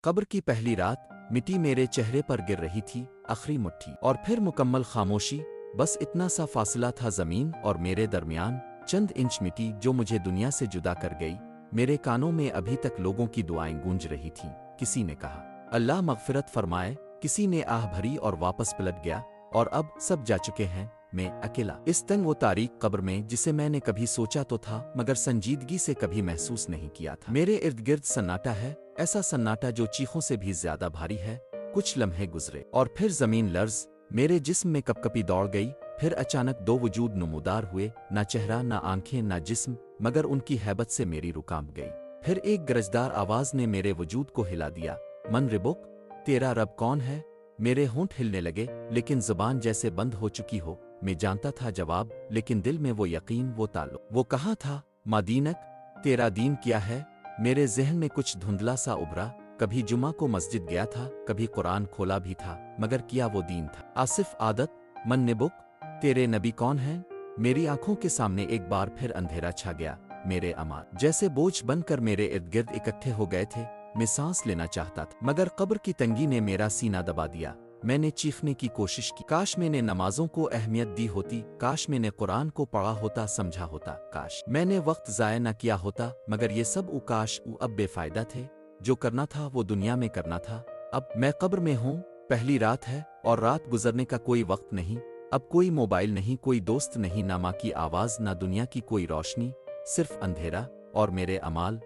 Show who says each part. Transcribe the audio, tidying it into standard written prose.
Speaker 1: قبر کی پہلی رات مٹی میرے چہرے پر گر رہی تھی، آخری مٹھی، اور پھر مکمل خاموشی، بس اتنا سا فاصلہ تھا زمین اور میرے درمیان، چند انچ مٹی جو مجھے دنیا سے جدا کر گئی۔ میرے کانوں میں ابھی تک لوگوں کی دعائیں گونج رہی تھیں۔ کسی نے کہا اللہ مغفرت فرمائے، کسی نے آہ بھری اور واپس پلٹ گیا، اور اب سب جا چکے ہیں، میں اکیلا اس تنگ و تاریک قبر میں جسے میں نے کبھی سوچا تو تھا مگر سنجیدگی سے کبھی محسوس نہیں کیا تھا۔ میرے ارد گرد سناٹا ہے، ایسا سناٹا جو چیخوں سے بھی زیادہ بھاری ہے۔ کچھ لمحے گزرے اور پھر زمین لرز، میرے جسم میں کپکپی دوڑ گئی، پھر اچانک دو وجود نمودار ہوئے، نہ چہرہ نہ آنکھیں نہ جسم، مگر ان کی ہیبت سے میری روح کانپ گئی۔ پھر ایک گرجدار آواز نے میرے وجود کو ہلا دیا، من ربک، تیرا رب کون ہے؟ میرے ہونٹ ہلنے لگے، لیکن زبان جیسے بند ہو چکی ہو۔ میں جانتا تھا جواب، لیکن دل میں وہ یقین، وہ تعلق۔ وہ کہاں تھا؟ ما دینک، تیرا دین کیا ہے؟ میرے ذہن میں کچھ دھندلا سا ابھرا، کبھی جمعہ کو مسجد گیا تھا، کبھی قرآن کھولا بھی تھا، مگر کیا وہ دین تھا؟ آصف عادت، من نبک، تیرے نبی کون ہیں؟ میری آنکھوں کے سامنے ایک بار پھر اندھیرا چھا گیا، میرے اعمال جیسے بوجھ بن کر میرے ارد گرد اکٹھے ہو گئے تھے۔ میں سانس لینا چاہتا تھا، مگر قبر کی تنگی نے میرا سینہ دبا دیا۔ میں نے چیخنے کی کوشش کی، کاش میں نے نمازوں کو اہمیت دی ہوتی، کاش میں نے قرآن کو پڑھا ہوتا، سمجھا ہوتا، کاش میں نے وقت ضائع نہ کیا ہوتا، مگر یہ سب کاش اب بے فائدہ تھے۔ جو کرنا تھا وہ دنیا میں کرنا تھا۔ اب میں قبر میں ہوں، پہلی رات ہے، اور رات گزرنے کا کوئی وقت نہیں۔ اب کوئی موبائل نہیں، کوئی دوست نہیں، نہ ماں کی آواز، نہ دنیا کی کوئی روشنی، صرف اندھیرا اور میرے اعمال۔